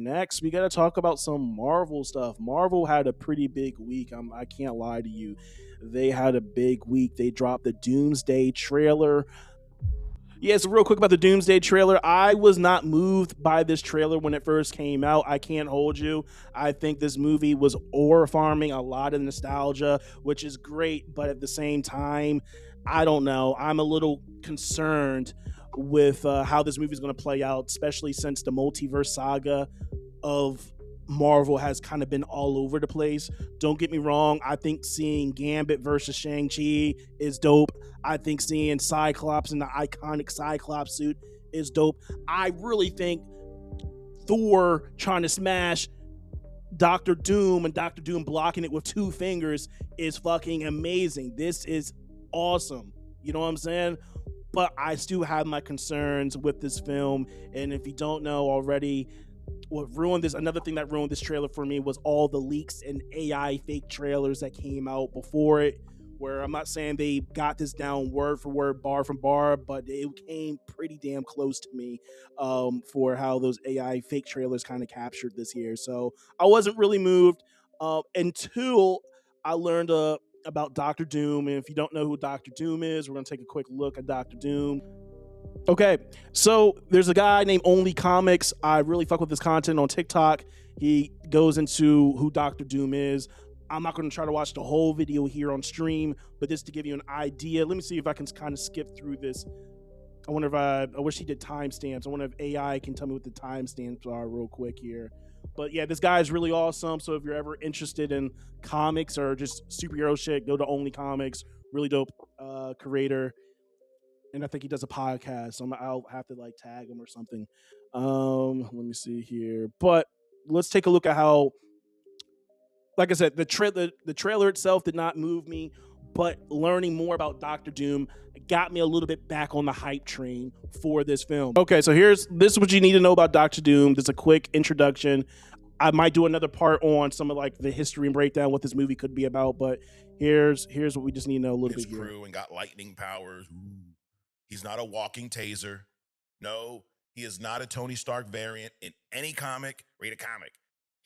next we got to talk about some Marvel stuff. Marvel had a pretty big week. I can't lie to you. They had a big week. They dropped the Doomsday trailer. Yeah, so real quick about the Doomsday trailer. I was not moved by this trailer when it first came out. I can't hold you. I think this movie was ore farming a lot of nostalgia, which is great, but at the same time, I don't know. I'm a little concerned with how this movie is going to play out, especially since the multiverse saga of Marvel has kind of been all over the place. Don't get me wrong. I think seeing Gambit versus Shang-Chi is dope. I think seeing Cyclops in the iconic Cyclops suit is dope. I really think Thor trying to smash Doctor Doom and Doctor Doom blocking it with two fingers is fucking amazing. This is awesome. You know what I'm saying? But I still have my concerns with this film. And if you don't know already, what ruined this, another thing that ruined this trailer for me was all the leaks and AI fake trailers that came out before it, where I'm not saying they got this down word for word, bar from bar, but it came pretty damn close to me, for how those AI fake trailers kind of captured this here. So I wasn't really moved until I learned about Doctor Doom. And if you don't know who Doctor Doom is, we're going to take a quick look at Doctor Doom. Okay, so there's a guy named Only Comics. I really fuck with his content on TikTok. He goes into who Doctor Doom is. I'm not going to try to watch the whole video here on stream, but just to give you an idea, let me see if I can kind of skip through this. I wonder if I wish he did timestamps. I wonder if AI can tell me what the timestamps are real quick here. But yeah, this guy is really awesome. So if you're ever interested in comics or just superhero shit, go to Only Comics. Really dope creator. And I think he does a podcast. So I'll have to like tag him or something. Let me see here. But let's take a look at how, like I said, the trailer itself did not move me, but learning more about Doctor Doom got me a little bit back on the hype train for this film. Okay, so this is what you need to know about Doctor Doom. There's a quick introduction. I might do another part on some of like the history and breakdown what this movie could be about, but here's what we just need to know a little his bit here. crew and got lightning powers. Ooh. He's not a walking taser. No, he is not a Tony Stark variant in any comic. Read a comic.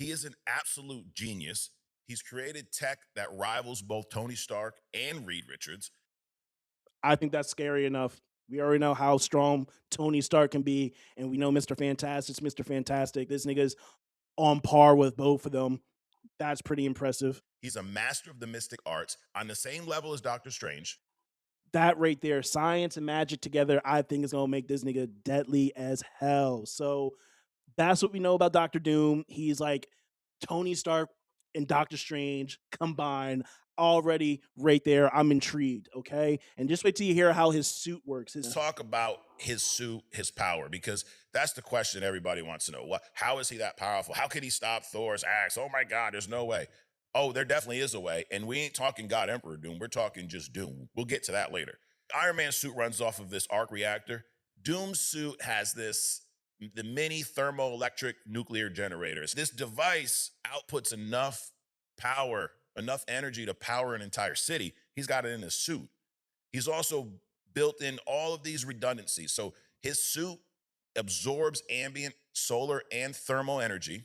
He is an absolute genius. He's created tech that rivals both Tony Stark and Reed Richards. I think that's scary enough. We already know how strong Tony Stark can be, and we know Mr. Fantastic's Mr. Fantastic. This nigga's on par with both of them. That's pretty impressive. He's a master of the mystic arts on the same level as Doctor Strange. That right there, science and magic together, I think is gonna make this nigga deadly as hell. So that's what we know about Doctor Doom. He's like Tony Stark and Doctor Strange combined. Already right there, I'm intrigued. Okay, and just wait till you hear how his suit works. Let's talk about his suit, his power, because that's the question everybody wants to know. How is he that powerful? How could he stop Thor's axe? Oh my God, there's no way. Oh, there definitely is a way. And we ain't talking God Emperor Doom. We're talking just Doom. We'll get to that later. Iron Man's suit runs off of this arc reactor. Doom's suit has the mini thermoelectric nuclear generators. This device outputs enough power, enough energy to power an entire city. He's got it in his suit. He's also built in all of these redundancies. So his suit absorbs ambient solar and thermal energy.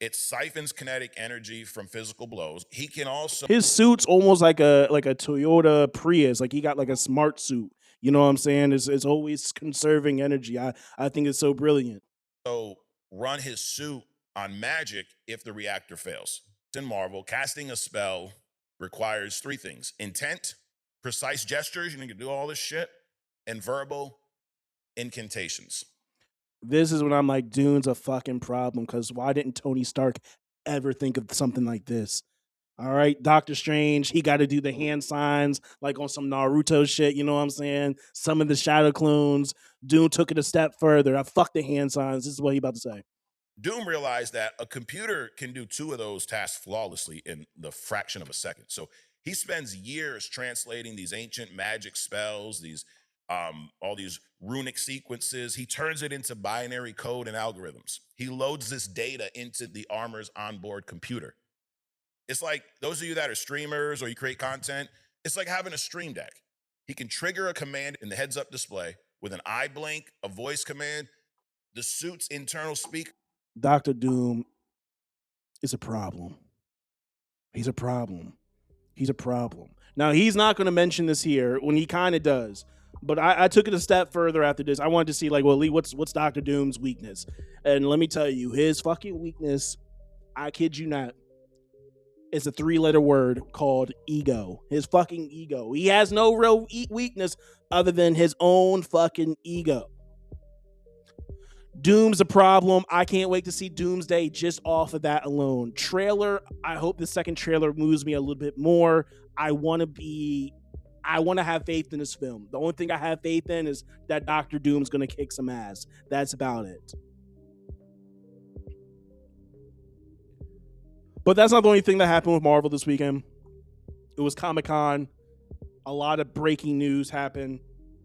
It siphons kinetic energy from physical blows. He can also, his suit's almost like a Toyota Prius. Like he got like a smart suit. You know what I'm saying? It's always conserving energy. I think it's so brilliant. so run his suit on magic if the reactor fails. In Marvel, casting a spell requires three things: intent, precise gestures, you need to do all this shit, and verbal incantations. This is when I'm like, Dune's a fucking problem. Because why didn't Tony Stark ever think of something like this? All right, Doctor Strange, he got to do the hand signs like on some Naruto shit. You know what I'm saying? Some of the shadow clones. Dune took it a step further. I fuck the hand signs. This is what he about to say. Doom realized that a computer can do two of those tasks flawlessly in the fraction of a second. So he spends years translating these ancient magic spells, these all these runic sequences. He turns it into binary code and algorithms. He loads this data into the armor's onboard computer. It's like those of you that are streamers or you create content, it's like having a stream deck. He can trigger a command in the heads up display with an eye blink, a voice command, the suit's internal speak. Doctor Doom is a problem. He's a problem. He's a problem. Now he's not going to mention this here when he kind of does, but I took it a step further after this. I wanted to see like, well, Lee, what's Doctor Doom's weakness? And let me tell you, his fucking weakness. I kid you not. It's a three-letter word called ego. His fucking ego. He has no real weakness other than his own fucking ego. Doom's a problem. I can't wait to see Doomsday just off of that alone. Trailer, I hope the second trailer moves me a little bit more. I want to have faith in this film. The only thing I have faith in is that Doctor Doom's going to kick some ass. That's about it. But that's not the only thing that happened with Marvel this weekend. It was Comic-Con. A lot of breaking news happened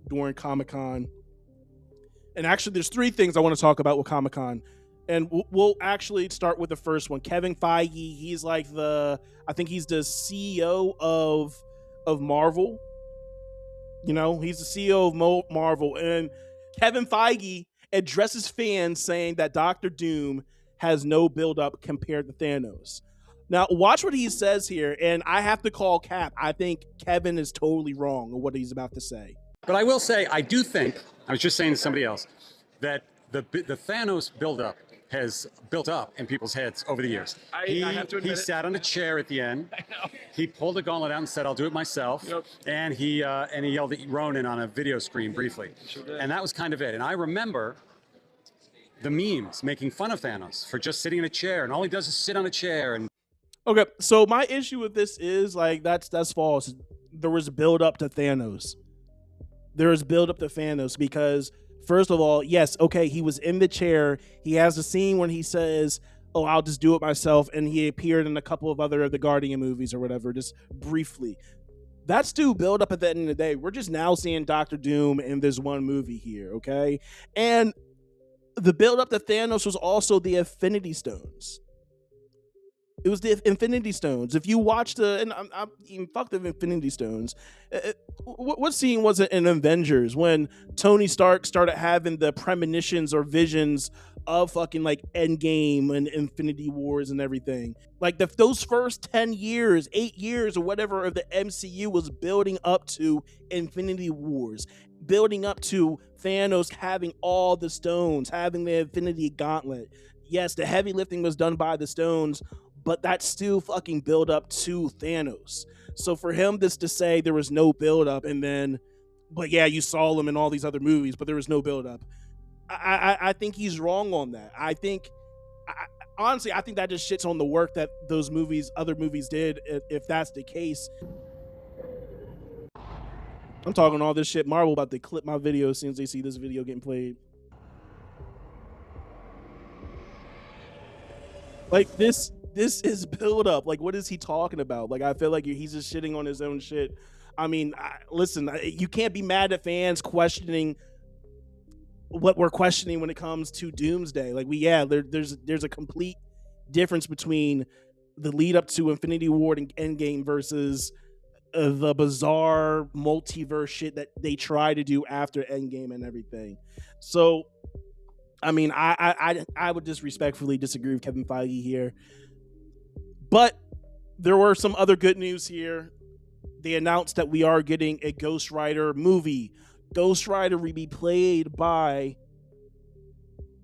during Comic-Con. And actually, there's three things I want to talk about with Comic-Con. And we'll actually start with the first one. Kevin Feige, he's like I think he's the CEO of Marvel. You know, he's the CEO of Marvel. And Kevin Feige addresses fans saying that Doctor Doom has no buildup compared to Thanos. Now, watch what he says here, and I have to call Cap. I think Kevin is totally wrong on what he's about to say. But I will say, I do think, I was just saying to somebody else, that the Thanos buildup has built up in people's heads over the years. I have to admit he sat on a chair at the end. I know. He pulled the gauntlet out and said, "I'll do it myself." Yep. And he yelled at Ronan on a video screen briefly. Sure did. And that was kind of it. And I remember the memes making fun of Thanos for just sitting in a chair, and all he does is sit on a chair. And Okay, so my issue with this is like that's false. There was build up to Thanos. There is build up to Thanos because first of all, yes, okay, he was in the chair. He has a scene when he says, "Oh, I'll just do it myself," and he appeared in a couple of other of the Guardian movies or whatever, just briefly. That's still build up at the end of the day. We're just now seeing Doctor Doom in this one movie here, okay? And the build up to Thanos was also the Infinity Stones. It was the Infinity Stones. If you watch and I'm even fuck the Infinity Stones. What scene was it in Avengers when Tony Stark started having the premonitions or visions of fucking like Endgame and Infinity Wars and everything? Like those first 10 years, 8 years or whatever of the MCU was building up to Infinity Wars, building up to Thanos having all the stones, having the Infinity Gauntlet. Yes, the heavy lifting was done by the stones, but that's still fucking build up to Thanos. So for him just to say there was no build up and then, but yeah, you saw him in all these other movies, but there was no build up. I think he's wrong on that. Honestly, I think that just shits on the work that those movies, other movies did. If that's the case, I'm talking all this shit. Marvel about to clip my video as soon as they see this video getting played. Like this is build up. Like, what is he talking about? Like, I feel like he's just shitting on his own shit. I mean, listen, you can't be mad at fans questioning what we're questioning when it comes to Doomsday. Like, there's a complete difference between the lead up to Infinity War and Endgame versus the bizarre multiverse shit that they try to do after Endgame and everything. So, I mean, I would just respectfully disagree with Kevin Feige here. But there were some other good news here. They announced that we are getting a Ghost Rider movie. Ghost Rider will be played by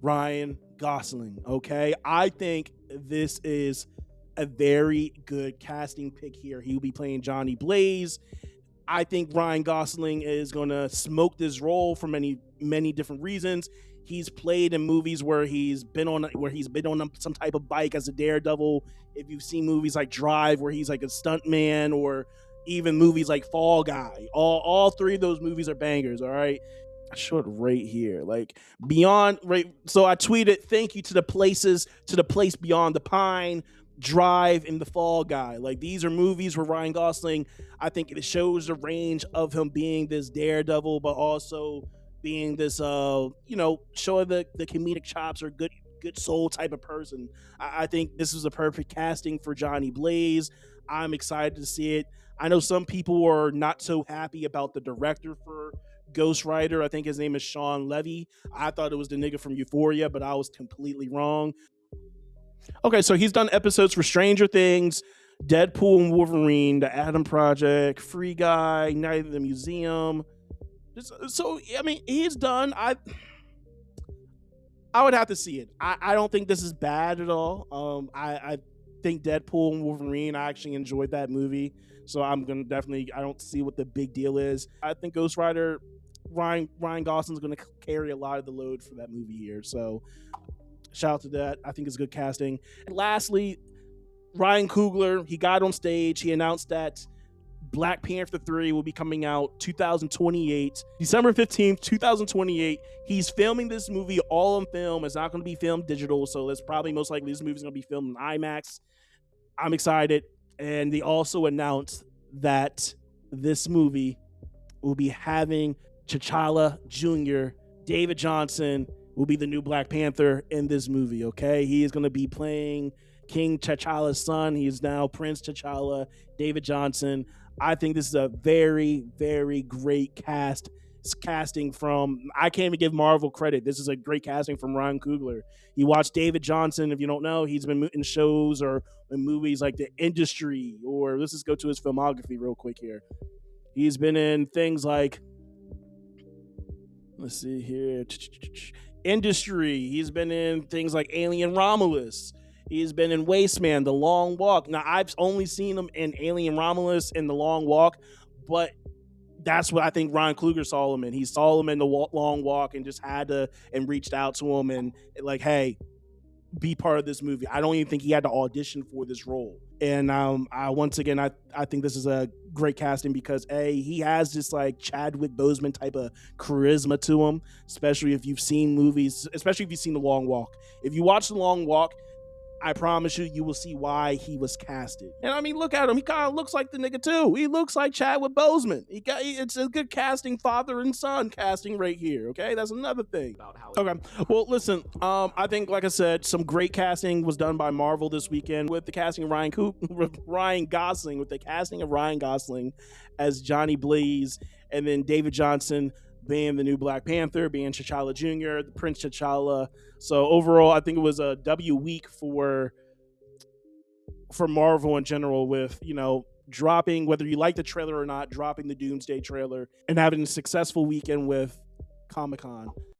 Ryan Gosling, okay? I think this is a very good casting pick here. He will be playing Johnny Blaze. I think Ryan Gosling is going to smoke this role for many, many different reasons. He's played in movies where he's been on some type of bike as a daredevil. If you've seen movies like Drive, where he's like a stuntman, or even movies like Fall Guy, all three of those movies are bangers. All right, I show it right here, like beyond right. So I tweeted, "Thank you to the place beyond the pine." Drive and the Fall Guy. Like, these are movies where Ryan Gosling, I think it shows the range of him being this daredevil, but also being this showing the comedic chops or good soul type of person. I think this is a perfect casting for Johnny Blaze. I'm excited to see it. I know some people are not so happy about the director for Ghost Rider. I think his name is Sean Levy. I thought it was the nigga from Euphoria, but I was completely wrong. Okay, so he's done episodes for Stranger Things, Deadpool and Wolverine, The Adam Project, Free Guy, Night at the Museum. So I mean, he's done. I would have to see it. I don't think this is bad at all. I think Deadpool and Wolverine. I actually enjoyed that movie, so I'm gonna definitely. I don't see what the big deal is. I think Ghost Rider, Ryan Gosling's gonna carry a lot of the load for that movie here. So shout out to that. I think it's good casting. And lastly, Ryan Coogler. He got on stage. He announced that Black Panther 3 will be coming out 2028, December 15th, 2028. He's filming this movie all on film. It's not going to be filmed digital, so it's probably most likely this movie's going to be filmed in IMAX. I'm excited. And they also announced that this movie will be having T'Challa Jr., David Johnson will be the new Black Panther in this movie, okay? He is going to be playing King T'Challa's son. He is now Prince T'Challa, David Johnson. I think this is a very, very great casting from, I can't even give Marvel credit. This is a great casting from Ryan Coogler. You watch David Johnson, if you don't know, he's been in shows or in movies like The Industry, or let's just go to his filmography real quick here. He's been in things like, let's see here, Industry. He's been in things like Alien Romulus. He's been in Wasteman, The Long Walk. Now, I've only seen him in Alien Romulus and The Long Walk, but that's what I think Ryan Coogler saw him in. He saw him in The Long Walk and just had to, and reached out to him and like, hey, be part of this movie. I don't even think he had to audition for this role. And once again, I think this is a great casting because he has this like Chadwick Boseman type of charisma to him, especially if you've seen movies, especially if you've seen The Long Walk. If you watch The Long Walk, I promise you will see why he was casted. And I mean, look at him. He kind of looks like the nigga too. He looks like Chadwick Boseman. It's a good casting, father and son casting right here. Okay, that's another thing. Okay, well, listen. I think, like I said, some great casting was done by Marvel this weekend with the casting of Ryan Gosling, with the casting of Ryan Gosling as Johnny Blaze, and then David Johnson being the new Black Panther, being T'Challa Jr., the Prince T'Challa. So overall, I think it was a W week for Marvel in general, with, you know, dropping, whether you like the trailer or not, dropping the Doomsday trailer and having a successful weekend with Comic-Con.